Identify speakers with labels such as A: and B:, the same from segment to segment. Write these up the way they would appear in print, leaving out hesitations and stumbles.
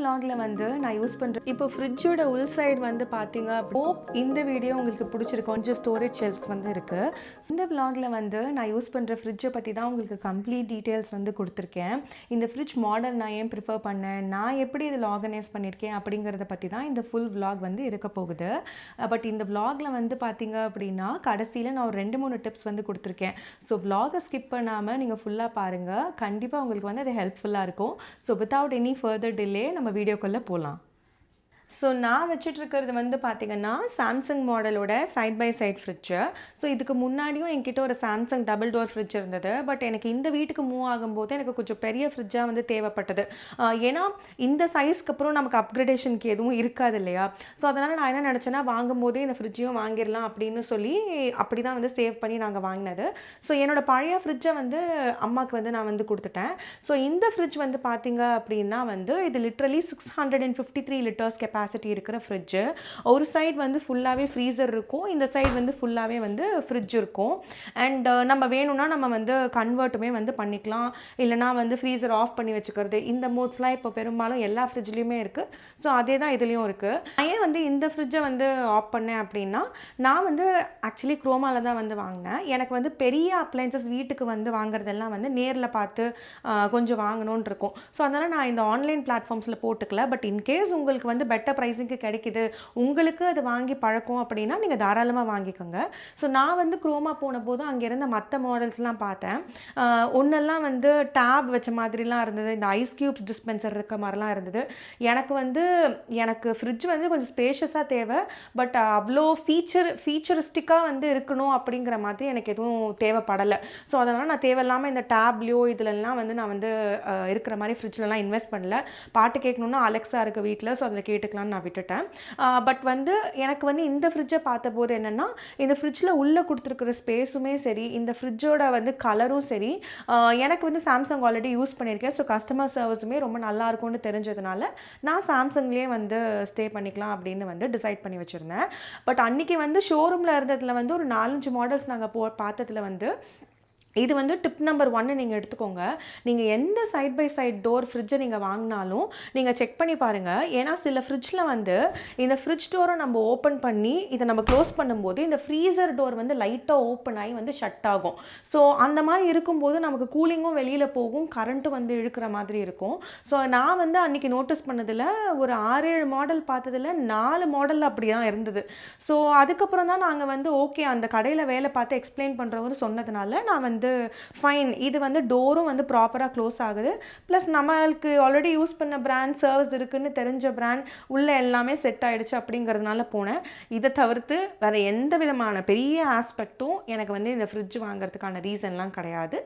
A: vlogல வந்து நான் யூஸ் பண்ற இப்போ ஃப்ரிட்ஜோட உள் சைடு வந்து பாத்தீங்க ஹோப் இந்த வீடியோ உங்களுக்கு பிடிச்சிருக்கு. கொஞ்சம் ஸ்டோரேஜ் ஷெல்ஃப்ஸ் வந்து இருக்கு. இந்த vlogல வந்து நான் யூஸ் பண்ற ஃப்ரிட்ஜை பத்தி தான் உங்களுக்கு கம்ப்ளீட் டீடைல்ஸ் வந்து கொடுத்துருக்கேன். இந்த ஃப்ரிட்ஜ் மாடல் நான் ஏன் ப்ரிஃபர் பண்ணேன், நான் எப்படி இதில் ஆர்கனைஸ் பண்ணியிருக்கேன் அப்படிங்கிறத பற்றி தான் இந்த ஃபுல் vlog வந்து இருக்க போகுது. பட் இந்த vlogல வந்து பார்த்தீங்க அப்படின்னா கடைசியில் நான் ஒரு 2-3 டிப்ஸ் வந்து கொடுத்துருக்கேன். ஸோ vlogவை ஸ்கிப் பண்ணாமல் நீங்கள் ஃபுல்லாக பாருங்கள். கண்டிப்பாக உங்களுக்கு வந்து அது ஹெல்ப்ஃபுல்லாக இருக்கும். So without any further delay நம்ம வீடியோக்குள்ளே போகலாம். ஸோ நான் வச்சிட்ருக்கிறது வந்து பார்த்திங்கன்னா சாம்சங் மாடலோட side by side fridge. So இதுக்கு முன்னாடியும் என்கிட்ட ஒரு சாம்சங் டபுள் டோர் ஃப்ரிட்ஜ் இருந்தது. பட் எனக்கு இந்த வீட்டுக்கு மூவ் ஆகும்போது எனக்கு கொஞ்சம் பெரிய ஃப்ரிட்ஜாக வந்து தேவைப்பட்டது. ஏன்னா இந்த சைஸ்க்கு அப்புறம் நமக்கு அப்கிரேடேஷனுக்கு எதுவும் இருக்காது இல்லையா. ஸோ அதனால் நான் என்ன நினச்சேன்னா வாங்கும்போதே இந்த ஃப்ரிட்ஜையும் வாங்கிடலாம் அப்படின்னு சொல்லி அப்படி தான் வந்து சேவ் பண்ணி நாங்கள் வாங்கினது. ஸோ என்னோடய பழைய ஃப்ரிட்ஜை வந்து அம்மாவுக்கு வந்து நான் வந்து கொடுத்துட்டேன். ஸோ இந்த ஃப்ரிட்ஜ் வந்து பார்த்திங்க அப்படின்னா வந்து இது லிட்ரலி 653 லிட்டர்ஸ் கெப்பாசிட்டி இருக்கிற ஃப்ரிட்ஜு. ஒரு சைடு வந்து ஃபுல்லாகவே ஃப்ரீசர் இருக்கும், இந்த சைடு வந்து ஃபுல்லாகவே வந்து ஃப்ரிட்ஜ் இருக்கும். அண்ட் நம்ம வேணும்னா நம்ம வந்து கன்வெர்ட்டுமே வந்து பண்ணிக்கலாம். இல்லைனா வந்து ஃப்ரீசர் ஆஃப் பண்ணி வச்சுக்கிறது, இந்த மோட்ஸ்லாம் இப்போ பெரும்பாலும் எல்லா ஃப்ரிட்ஜ்லேயுமே இருக்குது. ஸோ அதே தான் இதுலேயும் இருக்குது. நான் ஏன் வந்து இந்த ஃப்ரிட்ஜை வந்து ஆஃப் பண்ணேன் அப்படின்னா, நான் வந்து ஆக்சுவலி குரோமாவில் தான் வந்து வாங்கினேன். எனக்கு வந்து பெரிய அப்ளைன்சஸ் வீட்டுக்கு வந்து வாங்குறதெல்லாம் வந்து நேரில் பார்த்து கொஞ்சம் வாங்கணும்னு இருக்கும். ஸோ அதனால் நான் இந்த ஆன்லைன் பிளாட்ஃபார்ம்ஸில் போட்டுக்கல. பட் இன்கேஸ் உங்களுக்கு வந்து பெட்டர் ப்ரைஸுக்கு கிடைக்குது, உங்களுக்கு அது வாங்கி பழக்கம் அப்படின்னா நீங்கள் தாராளமாக வாங்கிக்கோங்க. ஸோ நான் வந்து குரோமா போன போது அங்கே இருந்த மற்ற மாடல்ஸ்லாம் பார்த்தேன். ஒன்றெல்லாம் வந்து டேப் வச்ச மாதிரிலாம் இருந்தது, இந்த ஐஸ் க்யூப்ஸ் டிஸ்பென்சர் இருக்க மாதிரிலாம் இருந்தது. எனக்கு ஃப்ரிட்ஜ் வந்து கொஞ்சம் ஸ்பேஷியஸாக தேவை. பட் அவ்வளோ ஃபீச்சரிஸ்டிக்காக வந்து இருக்கணும் அப்படிங்கிற மாதிரி எனக்கு எதுவும் தேவைப்படலை. ஸோ அதனால் நான் தேவையில்லாமல் இந்த டேப்லையோ இதிலெல்லாம் வந்து நான் வந்து இருக்கிற மாதிரி ஃப்ரிட்ஜ்லலாம் இன்வெஸ்ட் பண்ணல. பாட்டு கேட்கணுன்னா அலெக்ஸா இருக்குது வீட்டில், ஸோ அதில் கேட்டுக்கலான்னு நான் விட்டுட்டேன். பட் வந்து எனக்கு வந்து இந்த ஃப்ரிட்ஜை பார்த்தபோது என்னென்னா, இந்த ஃப்ரிட்ஜில் உள்ளே கொடுத்துருக்குற ஸ்பேஸுமே சரி, இந்த ஃப்ரிட்ஜோட வந்து கலரும் சரி, எனக்கு வந்து சாம்சங் ஆல்ரெடி யூஸ் பண்ணியிருக்கேன். ஸோ கஸ்டமர் சர்வீஸுமே ரொம்ப நல்லாயிருக்கும்னு தெரிஞ்சதுனால நான் சாம்சங்லேயே வந்து ஸ்டே பண்ணிக்கலாம் அப்படின்னு வந்து டிசைட் பண்ணி வச்சுருந்தேன். பட் அன்றைக்கி வந்து ஷோரூமில் இருந்ததில் வந்து ஒரு 4-5 மாடல்ஸ் நாங்கள் பார்த்ததில் வந்து இது வந்து டிப் நம்பர் 1 நீங்கள் எடுத்துக்கோங்க. நீங்கள் எந்த சைட் பை சைட் டோர் ஃப்ரிட்ஜை நீங்கள் வாங்கினாலும் நீங்கள் செக் பண்ணி பாருங்கள். ஏன்னா சில ஃப்ரிட்ஜில் வந்து இந்த ஃப்ரிட்ஜ் டோரை நம்ம ஓப்பன் பண்ணி இதை நம்ம க்ளோஸ் பண்ணும்போது இந்த ஃப்ரீசர் டோர் வந்து லைட்டாக ஓப்பன் ஆகி வந்து ஷட் ஆகும். ஸோ அந்த மாதிரி இருக்கும்போது நமக்கு கூலிங்கும் வெளியில் போகும், கரண்ட்டும் வந்து இழுக்கிற மாதிரி இருக்கும். ஸோ நான் வந்து அன்றைக்கி நோட்டீஸ் பண்ணதில் ஒரு 6-7 மாடல் பார்த்ததில் 4 மாடல் அப்படி தான் இருந்தது. ஸோ அதுக்கப்புறம் தான் நாங்கள் வந்து ஓகே அந்த கடையில் வேலை பார்த்து எக்ஸ்பிளைன் பண்ணுறவங்க சொன்னதுனால நான் வந்து ஃபைன், இது வந்து டோரும் வந்து ப்ராப்பராக க்ளோஸ் ஆகுது, ப்ளஸ் நம்மளுக்கு ஆல்ரெடி யூஸ் பண்ண பிராண்ட் சர்வீஸ் இருக்குன்னு தெரிஞ்ச பிராண்ட் உள்ளே எல்லாமே செட் ஆகிடுச்சு அப்படிங்கிறதுனால போனேன். இதை தவிர்த்து வேறு எந்த விதமான பெரிய ஆஸ்பெக்டும் எனக்கு வந்து இந்த ஃப்ரிட்ஜ் வாங்குறதுக்கான ரீசன்லாம் கிடையாது.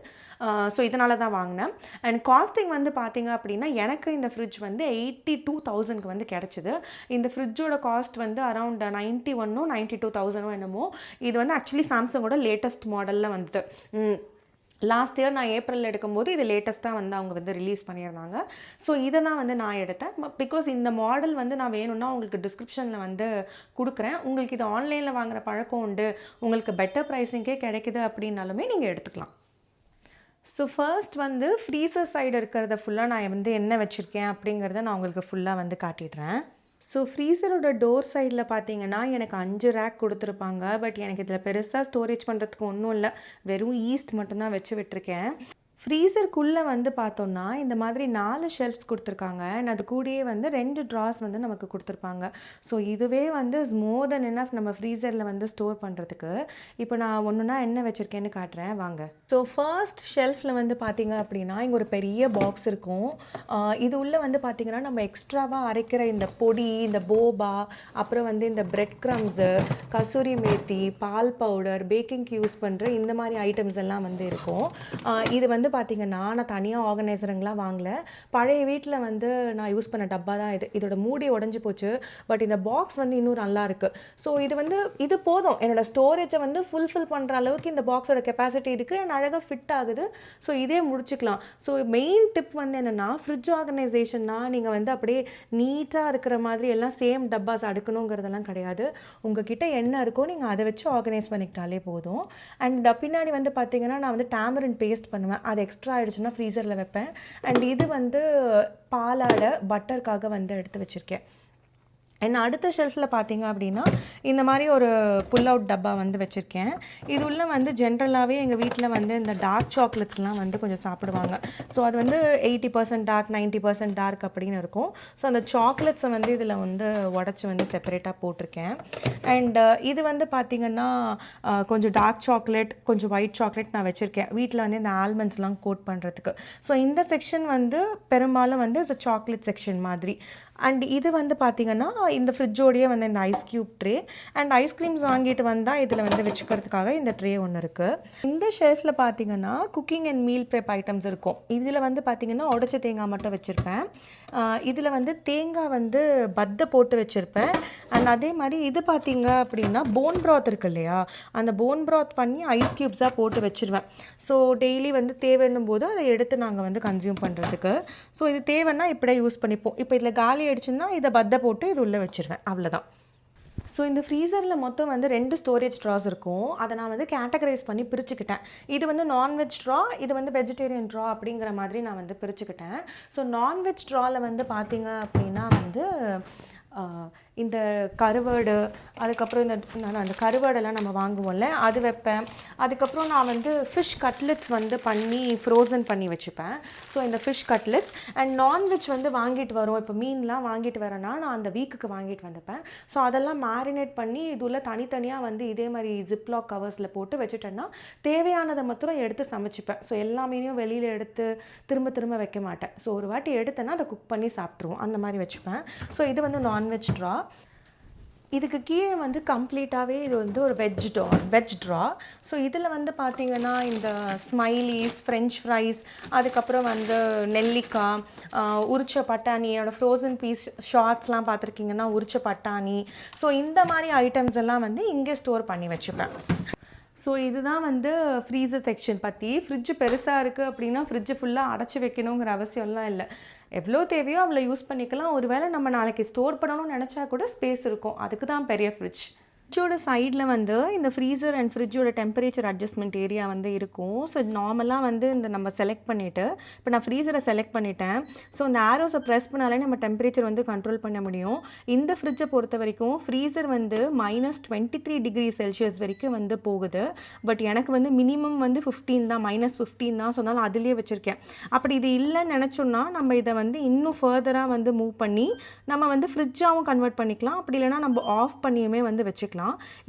A: ஸோ இதனால தான் வாங்கினேன். அண்ட் காஸ்டிங் வந்து பார்த்திங்க அப்படின்னா எனக்கு இந்த ஃப்ரிட்ஜ் வந்து 82,000க்கு வந்து கிடச்சிது. இந்த ஃப்ரிட்ஜோட காஸ்ட் வந்து அரௌண்ட் 91,000 92,000 என்னமோ. இது வந்து ஆக்சுவலி சாம்சங்கோட லேட்டஸ்ட் மாடலில் வந்தது. லாஸ்ட் இயர் நான் ஏப்ரலில் எடுக்கும்போது இது லேட்டஸ்ட்டாக வந்து அவங்க வந்து ரிலீஸ் பண்ணியிருந்தாங்க. ஸோ இதை தான் வந்து நான் எடுத்தேன். பிகாஸ் இந்த மாடல் வந்து நான் வேணும்னா உங்களுக்கு டிஸ்கிரிப்ஷனில் வந்து கொடுக்குறேன். உங்களுக்கு இது ஆன்லைனில் வாங்குகிற பழக்கம் உண்டு, உங்களுக்கு பெட்டர் ப்ரைஸிங்கே கிடைக்குது அப்படின்னாலுமே நீங்கள் எடுத்துக்கலாம். ஸோ ஃபர்ஸ்ட் வந்து ஃப்ரீசர் சைடு இருக்கிறத ஃபுல்லாக நான் வந்து என்ன வச்சுருக்கேன் அப்படிங்கிறத நான் உங்களுக்கு ஃபுல்லாக வந்து காட்டிடுறேன். ஸோ ஃப்ரீசரோட டோர் சைடில் பார்த்தீங்கன்னா எனக்கு 5 ரேக் கொடுத்துருப்பாங்க. பட் எனக்கு இதில் பெருசாக ஸ்டோரேஜ் பண்ணுறதுக்கு ஒன்றும் இல்லை, வெறும் ஈஸ்ட் மட்டும்தான் வச்சு விட்டுருக்கேன். ஃப்ரீசருக்குள்ளே வந்து பார்த்தோன்னா இந்த மாதிரி 4 ஷெல்ஃப்ஸ் கொடுத்துருக்காங்க. அண்ட் அது கூடயே வந்து 2 ட்ராஸ் வந்து நமக்கு கொடுத்துருப்பாங்க. ஸோ இதுவே வந்து மோர் தென் எனஃப் நம்ம ஃப்ரீசரில் வந்து ஸ்டோர் பண்ணுறதுக்கு. இப்போ நான் ஒன்றுனா என்ன வச்சுருக்கேன்னு காட்டுறேன் வாங்க. ஸோ ஃபர்ஸ்ட் ஷெல்ஃபில் வந்து பார்த்திங்க அப்படின்னா இங்கே ஒரு பெரிய பாக்ஸ் இருக்கும். இது உள்ளே வந்து பார்த்திங்கன்னா நம்ம எக்ஸ்ட்ராவாக அரைக்கிற இந்த பொடி, இந்த போபா, அப்புறம் வந்து இந்த பிரெட் க்ரம்ஸு, கசூரி மேத்தி, பால் பவுடர், பேக்கிங்க்கு யூஸ் பண்ணுற இந்த மாதிரி ஐட்டம்ஸ் எல்லாம் வந்து இருக்கும். இது வந்து பார்த்திங்கன்னா நான் தனியாக ஆர்கனைசருங்களாம் வாங்கலை, பழைய வீட்டில் வந்து நான் யூஸ் பண்ண டப்பா தான் இது. இதோட மூடி உடஞ்சி போச்சு. பட் இந்த பாக்ஸ் வந்து இன்னும் நல்லா இருக்குது. ஸோ இது போதும் என்னோடய ஸ்டோரேஜை வந்து ஃபுல்ஃபில் பண்ணுற அளவுக்கு இந்த பாக்ஸோட கெப்பாசிட்டி இருக்குது. அண்ட் அழகாக ஃபிட் ஆகுது. ஸோ இதே முடிச்சுக்கலாம். ஸோ மெயின் டிப் வந்து என்னென்னா, ஃப்ரிட்ஜ் ஆர்கனைசேஷன்னா நீங்கள் வந்து அப்படியே நீட்டாக இருக்கிற மாதிரி எல்லாம் சேம் டப்பாஸ் அடுக்கணுங்கிறதெல்லாம் கிடையாது. உங்ககிட்ட என்ன இருக்கோ நீங்கள் அதை வச்சு ஆர்கனைஸ் பண்ணிக்கிட்டாலே போதும். அண்ட் பின்னாடி வந்து பார்த்திங்கன்னா நான் வந்து டேமரின் பேஸ்ட் பண்ணுவேன். அது அது எக்ஸ்ட்ரா ஆகிடுச்சுன்னா ஃப்ரீசரில் வைப்பேன். அண்ட் இது வந்து பாலாடை பட்டருக்காக வந்து எடுத்து வச்சுருக்கேன். என்ன அடுத்த ஷெல்ஃபில் பார்த்தீங்க அப்படின்னா இந்த மாதிரி ஒரு புல் அவுட் டப்பா வந்து வச்சுருக்கேன். இது உள்ள வந்து ஜென்ரலாகவே எங்கள் வீட்டில் வந்து இந்த டார்க் சாக்லேட்ஸ்லாம் வந்து கொஞ்சம் சாப்பிடுவாங்க. ஸோ அது வந்து 80% டார்க் 90% டார்க் அப்படின்னு இருக்கும். ஸோ அந்த சாக்லேட்ஸை வந்து இதில் வந்து உடச்சி வந்து செப்பரேட்டாக போட்டிருக்கேன். அண்ட் இது வந்து பார்த்திங்கன்னா கொஞ்சம் டார்க் சாக்லேட் கொஞ்சம் ஒயிட் சாக்லேட் நான் வச்சுருக்கேன் வீட்டில் வந்து இந்த ஆல்மண்ட்ஸ்லாம் கோட் பண்ணுறதுக்கு. ஸோ இந்த செக்ஷன் வந்து பெரும்பாலும் வந்து இட்ஸ் சாக்லேட் செக்ஷன் மாதிரி. அண்ட் இது வந்து பார்த்திங்கன்னா இந்த ஃப்ரிட்ஜோடையே வந்து இந்த ice cube tray and ice creams வாங்கிட்டு வந்தால் இதில் வந்து வச்சுக்கிறதுக்காக இந்த ட்ரே ஒன்று இருக்குது. இந்த ஷெல்ஃபில் பார்த்திங்கன்னா cooking and meal prep items இருக்கும். இதில் வந்து பார்த்திங்கன்னா உடச்ச தேங்காய் மட்டும் வச்சுருப்பேன். இதில் வந்து தேங்காய் வந்து பத்தை போட்டு வச்சுருப்பேன். அண்ட் அதே மாதிரி இது பார்த்திங்க அப்படின்னா போன் ப்ராத் இருக்குது இல்லையா, அந்த போன் ப்ராத் பண்ணி ஐஸ் க்யூப்ஸாக போட்டு வச்சுருவேன். ஸோ டெய்லி வந்து தேவைன்னும் போது அதை எடுத்து நாங்கள் வந்து கன்சியூம் பண்ணுறதுக்கு. ஸோ இது தேவைன்னா இப்படியே யூஸ் பண்ணிப்போம். இப்போ இதில் காலி ஆயிடுச்சுன்னா இதை பத்தை போட்டு இது உள்ளே வச்சுருவேன், அவ்வளோதான். ஸோ இந்த ஃப்ரீசரில் மொத்தம் வந்து 2 ஸ்டோரேஜ் ட்ராஸ் இருக்கும். அதை நான் வந்து கேட்டகரைஸ் பண்ணி பிரிச்சுக்கிட்டேன். இது வந்து நான்வெஜ் ட்ரா, இது வந்து வெஜிடேரியன் ட்ரா அப்படிங்கிற மாதிரி நான் வந்து பிரிச்சுக்கிட்டேன். ஸோ நான்வெஜ் ட்ராவில் வந்து பார்த்திங்க அப்படின்னா வந்து இந்த கருவாடு, அதுக்கப்புறம் அந்த கருவாடெல்லாம் நம்ம வாங்குவோம்ல அது வைப்பேன். அதுக்கப்புறம் நான் வந்து ஃபிஷ் கட்லெட்ஸ் வந்து பண்ணி ஃப்ரோசன் பண்ணி வச்சுப்பேன். ஸோ இந்த ஃபிஷ் கட்லெட்ஸ் அண்ட் நான்வெஜ் வந்து வாங்கிட்டு வரோம். இப்போ மீன்லாம் வாங்கிட்டு வரேன்னா நான் அந்த வீக்குக்கு வாங்கிட்டு வந்துப்பேன். ஸோ அதெல்லாம் மேரினேட் பண்ணி இதுள்ள தனித்தனியாக வந்து இதே மாதிரி ஜிப்லாக் கவர்ஸில் போட்டு வச்சுட்டேன்னா தேவையானதை மாத்திரம் எடுத்து சமைச்சிப்பேன். ஸோ எல்லா மீனையும் வெளியில் எடுத்து திரும்ப திரும்ப வைக்க மாட்டேன். ஸோ ஒரு வாட்டி எடுத்தேன்னா அதை குக் பண்ணி சாப்பிட்ருவோம், அந்த மாதிரி வச்சுப்பேன். ஸோ இது வந்து நான்வெஜ் ட்ரா. இதுக்கு கீழே வந்து கம்ப்ளீட்டாகவே இது வந்து ஒரு வெஜ் ட்ரா. ஸோ இதில் வந்து பார்த்திங்கன்னா இந்த ஸ்மைலீஸ், ஃப்ரெஞ்ச் ஃப்ரைஸ், அதுக்கப்புறம் வந்து நெல்லிக்காய், உரிச்ச பட்டாணி, என்னோடய ஃப்ரோசன் பீஸ் ஷார்ட்ஸ்லாம் பார்த்துருக்கீங்கன்னா உரிச்ச பட்டாணி. ஸோ இந்த மாதிரி ஐட்டம்ஸ் எல்லாம் வந்து இங்கே ஸ்டோர் பண்ணி வச்சுப்பேன். ஸோ இதுதான் வந்து ஃப்ரீசர் செக்ஷன் பற்றி. ஃப்ரிட்ஜ் பெருசாக இருக்குது அப்படின்னா ஃப்ரிட்ஜை ஃபுல்லாக அடைச்சி வைக்கணுங்கிற அவசியம்லாம் இல்லை. எவ்வளோ தேவையோ அவ்வளோ யூஸ் பண்ணிக்கலாம். ஒருவேளை நம்ம நாளைக்கு ஸ்டோர் பண்ணணும்னு நினச்சா கூட ஸ்பேஸ் இருக்கும். அதுக்கு தான் பெரிய ஃப்ரிட்ஜ். ஃப்ரிட்ஜோட சைடில் வந்து இந்த ஃப்ரீசர் அண்ட் ஃப்ரிட்ஜோட டெம்பரேச்சர் அட்ஜஸ்ட்மெண்ட் ஏரியா வந்து இருக்கும். ஸோ நார்மலாக வந்து இந்த நம்ம செலக்ட் பண்ணிவிட்டு இப்போ நான் ஃப்ரீசரை செலக்ட் பண்ணிட்டேன். ஸோ இந்த ஆரோஸை ப்ரெஸ் பண்ணாலே நம்ம டெம்பரேச்சர் வந்து கண்ட்ரோல் பண்ண முடியும். இந்த ஃப்ரிட்ஜை பொறுத்த வரைக்கும் ஃப்ரீசர் வந்து -23 டிகிரி செல்சியஸ் வரைக்கும் வந்து போகுது. பட் எனக்கு வந்து மினிமம் வந்து 15 தான், -15 தான். ஸோ அதனால் அதிலே வச்சுருக்கேன். அப்படி இது இல்லைன்னு நினச்சோன்னா நம்ம இதை வந்து இன்னும் ஃபர்தராக வந்து மூவ் பண்ணி நம்ம வந்து ஃப்ரிட்ஜாகவும் கன்வெர்ட் பண்ணிக்கலாம். அப்படி இல்லைனா நம்ம ஆஃப் பண்ணியுமே வந்து வச்சுக்கலாம்.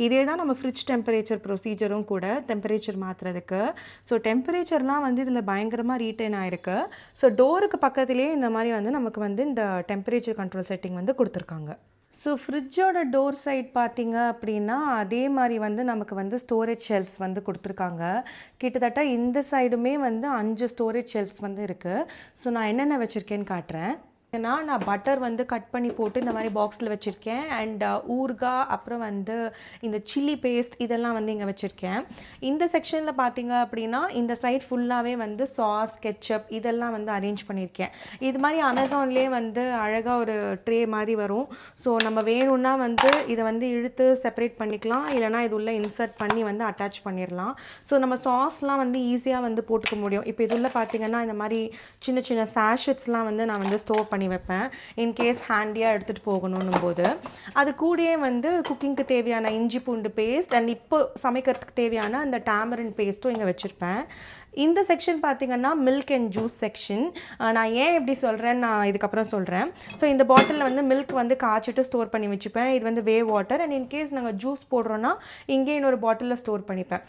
A: இதே தான் நம்ம ஃப்ரிட்ஜ் டெம்பரேச்சர் ப்ரொசீஜரும் கூட, டெம்பரேச்சர் மாற்றுறதுக்கு. ஸோ டெம்பரேச்சர்லாம் வந்து இதில் பயங்கரமாக ரீட்டைன் ஆகிருக்கு. ஸோ டோருக்கு பக்கத்துலேயே இந்த மாதிரி வந்து நமக்கு வந்து இந்த டெம்பரேச்சர் கண்ட்ரோல் செட்டிங் வந்து கொடுத்துருக்காங்க. ஸோ ஃப்ரிட்ஜோட டோர் சைட் பார்த்திங்க அப்படின்னா அதே மாதிரி வந்து நமக்கு வந்து ஸ்டோரேஜ் ஷெல்ஃப்ஸ் வந்து கொடுத்துருக்காங்க. கிட்டத்தட்ட இந்த சைடுமே வந்து 5 ஸ்டோரேஜ் ஷெல்ஃப்ஸ் வந்து இருக்குது. ஸோ நான் என்னென்ன வச்சுருக்கேன்னு காட்டுறேன். நான் பட்டர் வந்து கட் பண்ணி போட்டு இந்த மாதிரி பாக்ஸில் வச்சுருக்கேன். அண்ட் ஊறுகாய், அப்புறம் வந்து இந்த சில்லி பேஸ்ட் இதெல்லாம் வந்து இங்கே வச்சுருக்கேன். இந்த செக்ஷனில் பார்த்தீங்க அப்படின்னா இந்த சைட் ஃபுல்லாகவே வந்து சாஸ், கெச்சப் இதெல்லாம் வந்து அரேஞ்ச் பண்ணியிருக்கேன். இது மாதிரி அமேசான்லேயே வந்து அழகாக ஒரு ட்ரே மாதிரி வரும். ஸோ நம்ம வேணும்னா வந்து இதை வந்து இழுத்து செப்பரேட் பண்ணிக்கலாம், இல்லைனா இது உள்ள இன்சர்ட் பண்ணி வந்து அட்டாச் பண்ணிடலாம். ஸோ நம்ம சாஸ்லாம் வந்து ஈஸியாக வந்து போட்டுக்க முடியும். இப்போ இது உள்ள பார்த்தீங்கன்னா இந்த மாதிரி சின்ன சின்ன சாஷெட்ஸ்லாம் வந்து நான் வந்து ஸ்டோர் பண்ணி வைப்பேன். இன்கேஸ் ஹேண்டியாக எடுத்துகிட்டு போகணும் போது. அது கூடயே வந்து குக்கிங்க்கு தேவையான இஞ்சி பூண்டு பேஸ்ட் அண்ட் இப்போ சமைக்கிறதுக்கு தேவையான அந்த டாமரின் பேஸ்ட்டும் இங்கே வச்சுருப்பேன். இந்த செக்ஷன் பார்த்திங்கன்னா மில்க் அண்ட் ஜூஸ் செக்ஷன். நான் ஏன் எப்படி சொல்கிறேன்னு நான் இதுக்கப்புறம் சொல்கிறேன். ஸோ இந்த பாட்டிலில் வந்து மில்க் வந்து காய்ச்சிட்டு ஸ்டோர் பண்ணி வச்சுப்பேன். இது வந்து வேவ் வாட்டர். அண்ட் இன்கேஸ் நாங்கள் ஜூஸ் போடுறோன்னா இங்கே இன்னொரு பாட்டிலில் ஸ்டோர் பண்ணிப்பேன்.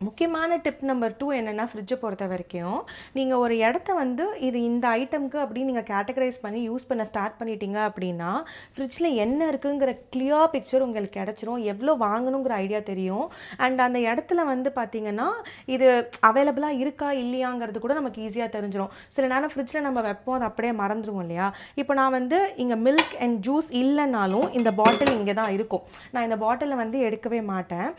A: முக்கியமான டிப் நம்பர் 2 என்னென்னா, ஃப்ரிட்ஜை பொறுத்த வரைக்கும் நீங்கள் ஒரு இடத்த வந்து இது இந்த ஐட்டம்க்கு அப்படின்னு நீங்கள் கேட்டகரைஸ் பண்ணி யூஸ் பண்ண ஸ்டார்ட் பண்ணிட்டீங்க அப்படின்னா ஃப்ரிட்ஜில் என்ன இருக்குங்கிற கிளியர் பிக்சர் உங்களுக்கு கிடச்சிரும். எவ்வளோ வாங்கணுங்கிற ஐடியா தெரியும். அண்ட் அந்த இடத்துல வந்து பார்த்திங்கன்னா இது அவைலபிளாக இருக்கா இல்லையாங்கிறது கூட நமக்கு ஈஸியாக தெரிஞ்சிடும். சில நேரம் ஃப்ரிட்ஜில் நம்ம வைப்போம், அது அப்படியே மறந்துடுவோம் இல்லையா. இப்போ நான் வந்து இங்கே மில்க் அண்ட் ஜூஸ் இல்லைனாலும் இந்த பாட்டில் இங்கே தான் இருக்கும். நான் இந்த பாட்டிலை வந்து எடுக்கவே மாட்டேன்.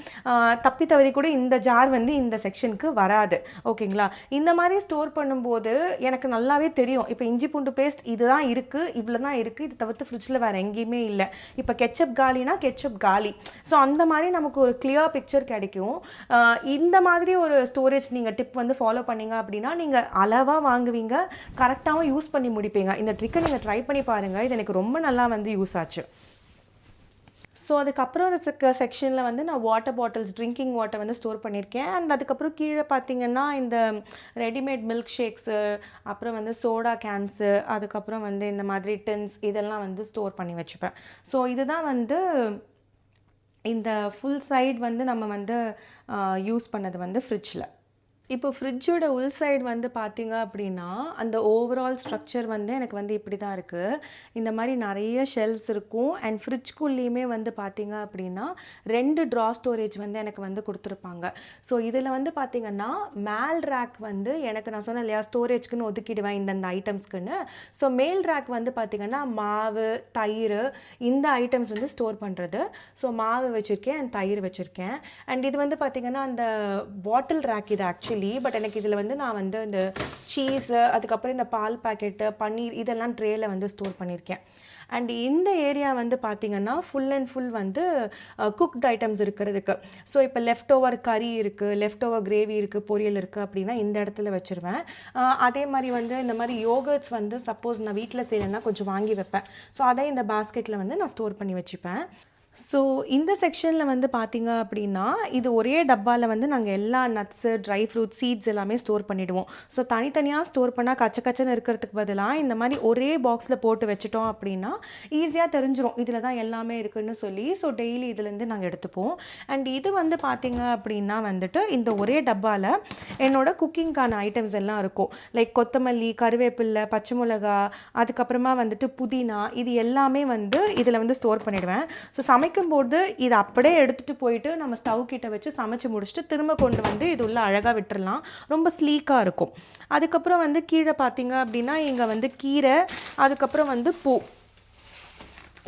A: தப்பி தவறி கூட இந்த ஜார் ஜார் வந்து இந்த செக்ஷனுக்கு வராது. ஓகேங்களா? இந்த மாதிரி ஸ்டோர் பண்ணும்போது எனக்கு நல்லாவே தெரியும். இப்போ இஞ்சி பூண்டு பேஸ்ட் இதுதான் இருக்குது, இவ்வளோ தான் இருக்குது, இது தவிர்த்து ஃப்ரிட்ஜில் வேறு எங்கேயுமே இல்லை. இப்போ கெச்சப் காலினா கெச்சப் காலி. ஸோ அந்த மாதிரி நமக்கு ஒரு கிளியர் பிக்சர் கிடைக்கும். இந்த மாதிரி ஒரு ஸ்டோரேஜ் நீங்கள் டிப் வந்து ஃபாலோ பண்ணிங்க அப்படின்னா நீங்கள் அளவாக வாங்குவீங்க, கரெக்டாகவும் யூஸ் பண்ணி முடிப்பீங்க. இந்த ட்ரிக்கை நீங்கள் ட்ரை பண்ணி பாருங்கள். இது எனக்கு ரொம்ப நல்லா வந்து யூஸ் ஆச்சு. ஸோ அதுக்கப்புறம் ஒரு செக்ஷனில் வந்து நான் வாட்டர் பாட்டில்ஸ், ட்ரிங்கிங் வாட்டர் வந்து ஸ்டோர் பண்ணியிருக்கேன். அண்ட் அதுக்கப்புறம் கீழே பார்த்தீங்கன்னா இந்த ரெடிமேட் மில்க் ஷேக்ஸு, அப்புறம் வந்து சோடா கேன்ஸு, அதுக்கப்புறம் வந்து இந்த மாதிரி டின்ஸ் இதெல்லாம் வந்து ஸ்டோர் பண்ணி வச்சுப்பேன். ஸோ இதுதான் வந்து இந்த ஃபுல் சைடு வந்து நம்ம வந்து யூஸ் பண்ணது வந்து ஃப்ரிட்ஜில். இப்போ ஃப்ரிட்ஜோட உள் சைடு வந்து பார்த்தீங்க அப்படின்னா அந்த ஓவரால் ஸ்ட்ரக்சர் வந்து எனக்கு வந்து இப்படி தான் இருக்குது. இந்த மாதிரி நிறைய ஷெல்ஃப்ஸ் இருக்கும். அண்ட் ஃப்ரிட்ஜ்குள்ளேயுமே வந்து பார்த்தீங்க அப்படின்னா 2 ட்ரா ஸ்டோரேஜ் வந்து எனக்கு வந்து கொடுத்துருப்பாங்க. ஸோ இதில் வந்து பார்த்திங்கன்னா மேல் ரேக் வந்து எனக்கு நான் சொன்னேன் இல்லையா ஸ்டோரேஜ்க்குன்னு ஒதுக்கிடுவேன் இந்தந்த ஐட்டம்ஸ்க்குன்னு. ஸோ மேல் ரேக் வந்து பார்த்திங்கன்னா மாவு, தயிர் இந்த ஐட்டம்ஸ் வந்து ஸ்டோர் பண்ணுறது. ஸோ மாவு வச்சுருக்கேன் அண்ட் தயிர் வச்சுருக்கேன். அண்ட் இது வந்து பார்த்திங்கன்னா அந்த பாட்டில் ரேக் இது ஆக்சுவலி. பட் எனக்கு இதில் வந்து நான் வந்து இந்த சீஸு, அதுக்கப்புறம் இந்த பால் பாக்கெட்டு, பன்னீர் இதெல்லாம் ட்ரேயில் வந்து ஸ்டோர் பண்ணியிருக்கேன். அண்ட் இந்த ஏரியா வந்து பார்த்திங்கன்னா ஃபுல் அண்ட் ஃபுல் வந்து குக்ட் ஐட்டம்ஸ் இருக்கிறதுக்கு. ஸோ இப்போ லெஃப்ட் ஓவர் கறி இருக்குது, லெஃப்ட் ஓவர் கிரேவி இருக்குது, பொரியல் இருக்குது அப்படின்னா இந்த இடத்துல வச்சுருவேன். அதே மாதிரி வந்து இந்த மாதிரி யோகர்ட்ஸ் வந்து சப்போஸ் நான் வீட்டில் செய்யலைன்னா கொஞ்சம் வாங்கி வைப்பேன். ஸோ அதை இந்த பாஸ்கெட்டில் வந்து நான் ஸ்டோர் பண்ணி வச்சுப்பேன். ஸோ இந்த செக்ஷனில் வந்து பார்த்திங்க அப்படின்னா இது ஒரே டப்பாவில் வந்து நாங்கள் எல்லா நட்ஸு, ட்ரை ஃப்ரூட், சீட்ஸ் எல்லாமே ஸ்டோர் பண்ணிவிடுவோம். ஸோ தனித்தனியாக ஸ்டோர் பண்ணால் கச்சன்னு இருக்கிறதுக்கு பதிலாக இந்த மாதிரி ஒரே பாக்ஸில் போட்டு வச்சுட்டோம் அப்படின்னா ஈஸியாக தெரிஞ்சிடும் இதில் தான் எல்லாமே இருக்குதுன்னு சொல்லி. ஸோ டெய்லி இதுலேருந்து நாங்கள் எடுத்துப்போம். அண்ட் இது வந்து பார்த்திங்க அப்படின்னா வந்துட்டு இந்த ஒரே டப்பாவில் என்னோட குக்கிங்கான ஐட்டம்ஸ் எல்லாம் இருக்கும். லைக் கொத்தமல்லி, கருவேப்பில்லை, பச்சை மிளகா, அதுக்கப்புறமா வந்துட்டு புதினா, இது எல்லாமே வந்து இதில் வந்து ஸ்டோர் பண்ணிவிடுவேன். ஸோ சமைக்கும்போது இதை அப்படியே எடுத்துகிட்டு போயிட்டு நம்ம ஸ்டவ் கிட்ட வச்சு சமைச்சு முடிச்சுட்டு திரும்ப கொண்டு வந்து இது உள்ள அழகாக விட்டுறலாம். ரொம்ப ஸ்லீக்காக இருக்கும். அதுக்கப்புறம் வந்து கீழே பார்த்தீங்க அப்படின்னா இங்கே வந்து கீரை, அதுக்கப்புறம் வந்து பூ,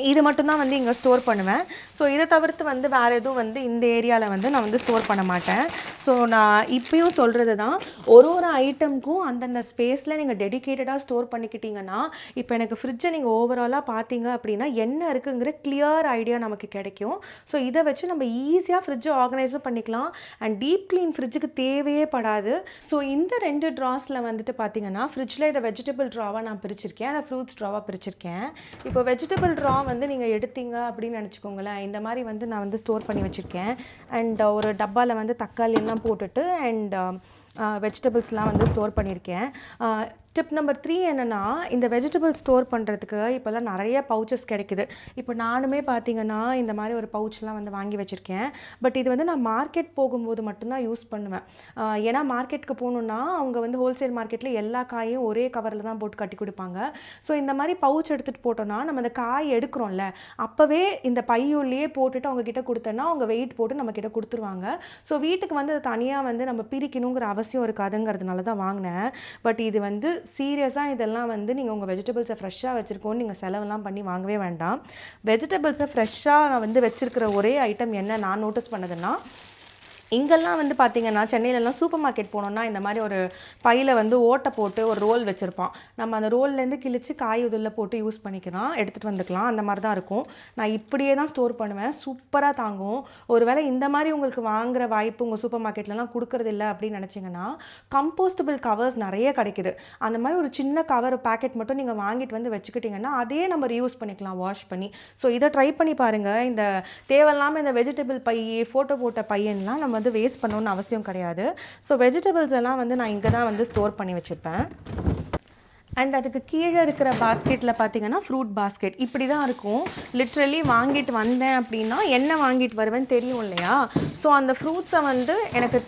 A: இது மட்டும்தான் வந்து இங்கே ஸ்டோர் பண்ணுவேன். ஸோ இதை தவிர்த்து வந்து வேறு எதுவும் வந்து இந்த ஏரியாவில் வந்து நான் வந்து ஸ்டோர் பண்ண மாட்டேன். ஸோ நான் இப்பயும் சொல்கிறது தான், ஒரு ஐட்டமுக்கும் அந்தந்த ஸ்பேஸில் நீங்கள் டெடிக்கேட்டடாக ஸ்டோர் பண்ணிக்கிட்டிங்கன்னா இப்போ எனக்கு ஃப்ரிட்ஜை நீங்கள் ஓவராலாக பார்த்தீங்க அப்படின்னா என்ன இருக்குங்கிற கிளியர் ஐடியா நமக்கு கிடைக்கும். ஸோ இதை வச்சு நம்ம ஈஸியாக ஃப்ரிட்ஜை ஆர்கனைஸும் பண்ணிக்கலாம். அண்ட் டீப் க்ளீன் ஃப்ரிட்ஜுக்கு தேவையே படாது. ஸோ இந்த 2 ட்ராஸில் வந்துட்டு பார்த்தீங்கன்னா ஃப்ரிட்ஜில் இதை வெஜிடபிள் ட்ராவாக நான் பிரிச்சிருக்கேன், அதை ஃப்ரூட்ஸ் ட்ராவாக பிரிச்சிருக்கேன். இப்போ வெஜிடபிள் ட்ரா வந்து நீங்கள் எடுத்தீங்க அப்படின்னு நினச்சிக்கோங்களேன், இந்த மாதிரி வந்து நான் வந்து ஸ்டோர் பண்ணி வச்சுருக்கேன். அண்ட் ஒரு டப்பாவில் வந்து தக்காளி எல்லாம் போட்டுட்டு அண்ட் வெஜிடபிள்ஸ்லாம் வந்து ஸ்டோர் பண்ணியிருக்கேன். டிப் நம்பர் 3 என்னென்னா, இந்த வெஜிடபிள் ஸ்டோர் பண்ணுறதுக்கு இப்போல்லாம் நிறைய பவுச்சஸ் கிடைக்குது. இப்போ நானுமே பார்த்தீங்கன்னா இந்த மாதிரி ஒரு பவுச்லாம் வந்து வாங்கி வச்சுருக்கேன். பட் இது வந்து நான் மார்க்கெட் போகும்போது மட்டும்தான் யூஸ் பண்ணுவேன். ஏன்னா மார்க்கெட்டுக்கு போகணுன்னா அவங்க வந்து ஹோல்சேல் மார்க்கெட்டில் எல்லா காயும் ஒரே கவரில் தான் போட்டு கட்டி கொடுப்பாங்க. ஸோ இந்த மாதிரி பவுச் எடுத்துகிட்டு போட்டோன்னா நம்ம அந்த காய் எடுக்கிறோம்ல, அப்போவே இந்த பையுள்ளேயே போட்டுட்டு அவங்கக்கிட்ட கொடுத்தோன்னா அவங்க வெயிட் போட்டு நம்மக்கிட்ட கொடுத்துருவாங்க. ஸோ வீட்டுக்கு வந்து தனியாக வந்து நம்ம பிரிக்கணுங்கிற அவசியம் இருக்காதுங்கிறதுனால தான் வாங்கினேன். பட் இது வந்து சீரியஸாக இதெல்லாம் வந்து நீங்கள் உங்கள் வெஜிடபிள்ஸை ஃப்ரெஷ்ஷாக வச்சுருக்கோன்னு நீங்கள் செலவெல்லாம் பண்ணி வாங்கவே வேண்டாம். வெஜிடபிள்ஸை ஃப்ரெஷ்ஷாக நான் வந்து வச்சுருக்கிற ஒரே ஐட்டம் என்ன நான் நோட்டீஸ் பண்ணதுன்னா, இங்கெல்லாம் வந்து பார்த்திங்கன்னா சென்னையிலலாம் சூப்பர் மார்க்கெட் போனோம்னா இந்த மாதிரி ஒரு பையில் வந்து ஓட்டை போட்டு ஒரு ரோல் வச்சுருப்பான். நம்ம அந்த ரோல்லேருந்து கிழிச்சு காய் உதில் போட்டு யூஸ் பண்ணிக்கலாம், எடுத்துகிட்டு வந்துக்கலாம். அந்த மாதிரி தான் இருக்கும். நான் இப்படியே தான் ஸ்டோர் பண்ணுவேன். சூப்பராக தாங்கும். ஒருவேளை இந்த மாதிரி உங்களுக்கு வாங்குகிற வாய்ப்பு உங்கள் சூப்பர் மார்க்கெட்லலாம் கொடுக்குறதில்ல அப்படின்னு நினச்சிங்கன்னா கம்போஸ்டபிள் கவர்ஸ் நிறைய கிடைக்குது. அந்த மாதிரி ஒரு சின்ன கவர் பேக்கெட் மட்டும் நீங்கள் வாங்கிட்டு வந்து வச்சுக்கிட்டிங்கன்னா அதே நம்ம ரியூஸ் பண்ணிக்கலாம் வாஷ் பண்ணி. ஸோ இதை ட்ரை பண்ணி பாருங்கள். இந்த தேவையில்லாமல் இந்த வெஜிடபிள் பை, ஃபோட்டோ போட்ட பையன்லாம் நம்ம வந்து வேஸ்ட் பண்ணணும்னு அவசியம் கிடையாது. ஸோ வெஜிடபிள்ஸ் எல்லாம் வந்து நான் இங்கே தான் வந்து ஸ்டோர் பண்ணி வச்சுருப்பேன். அண்ட் அதுக்கு கீழே இருக்கிற பாஸ்கெட்டில் பார்த்தீங்கன்னா ஃப்ரூட் பாஸ்கெட் இப்படி தான் இருக்கும். லிட்ரலி வாங்கிட்டு வந்தேன் அப்படின்னா என்ன வாங்கிட்டு வருவேன்னு தெரியும் இல்லையா? ஸோ அந்த ஃப்ரூட்ஸை வந்து எனக்கு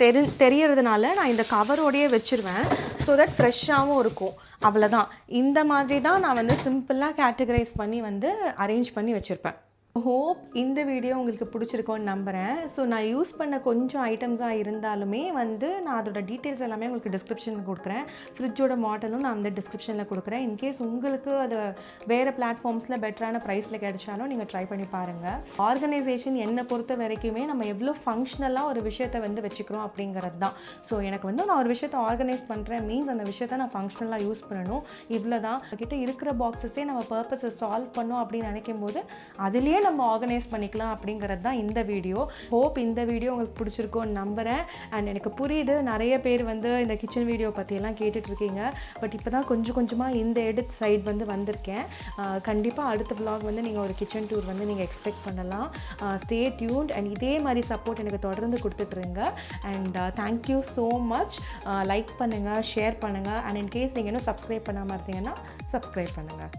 A: தெரியறதுனால நான் இந்த கவரோடையே வச்சுருவேன். ஸோ தட் ஃப்ரெஷ்ஷாகவும் இருக்கும். அவ்வளோதான். இந்த மாதிரி தான் நான் வந்து சிம்பிளாக கேட்டகரைஸ் பண்ணி வந்து அரேஞ்ச் பண்ணி வச்சுருப்பேன். ஹோப் இந்த வீடியோ உங்களுக்கு பிடிச்சிருக்கோன்னு நம்புகிறேன். ஸோ நான் யூஸ் பண்ண கொஞ்சம் ஐட்டம்ஸாக இருந்தாலுமே வந்து நான் அதோட டீட்டெயில்ஸ் எல்லாமே உங்களுக்கு டிஸ்கிரிப்ஷனில் கொடுக்குறேன். ஃப்ரிட்ஜோட மாடலும் நான் வந்து டிஸ்கிரிப்ஷனில் கொடுக்குறேன். இன்கேஸ் உங்களுக்கு அது வேறு பிளாட்ஃபார்ம்ஸில் பெட்டரான ப்ரைஸில் கிடைச்சாலும் நீங்கள் ட்ரை பண்ணி பாருங்கள். ஆர்கனைசேஷன் என்னை பொறுத்த வரைக்குமே நம்ம எவ்வளோ ஃபங்க்ஷனலாக ஒரு விஷயத்தை வந்து வச்சுக்கிறோம் அப்படிங்கிறது தான். ஸோ எனக்கு வந்து நான் ஒரு விஷயத்தை ஆர்கனைஸ் பண்ணுறேன் மீன்ஸ் அந்த விஷயத்தை நான் ஃபங்க்ஷனலாக யூஸ் பண்ணணும். இவ்வளோ தான். கிட்ட இருக்கிற பாக்ஸஸே நம்ம பர்பஸை சால்வ் பண்ணோம் அப்படின்னு நினைக்கும் போது அதுலேயே நம்ம ஆர்கனைஸ் பண்ணிக்கலாம் அப்படிங்கிறது தான் இந்த வீடியோ. ஹோப் இந்த வீடியோ உங்களுக்கு பிடிச்சிருக்கோன்னு நம்புகிறேன். அண்ட் எனக்கு புரியுது நிறைய பேர் வந்து இந்த கிச்சன் வீடியோ பற்றியெல்லாம் கேட்டுட்ருக்கீங்க. பட் இப்போ தான் கொஞ்சம் கொஞ்சமாக இந்த எடிட் சைட் வந்து வந்திருக்கேன். கண்டிப்பாக அடுத்த vlog வந்து நீங்கள் ஒரு கிச்சன் டூர் வந்து நீங்கள் எக்ஸ்பெக்ட் பண்ணலாம். ஸ்டே டியூன்ட் அண்ட் இதே மாதிரி சப்போர்ட் எனக்கு தொடர்ந்து கொடுத்துட்ருங்க. And thank you so much. Like பண்ணுங்கள், ஷேர் பண்ணுங்கள். அண்ட் இன்கேஸ் நீங்கள் இன்னும் சப்ஸ்கிரைப் பண்ணாமல் இருந்தீங்கன்னா சப்ஸ்கிரைப் பண்ணுங்கள்.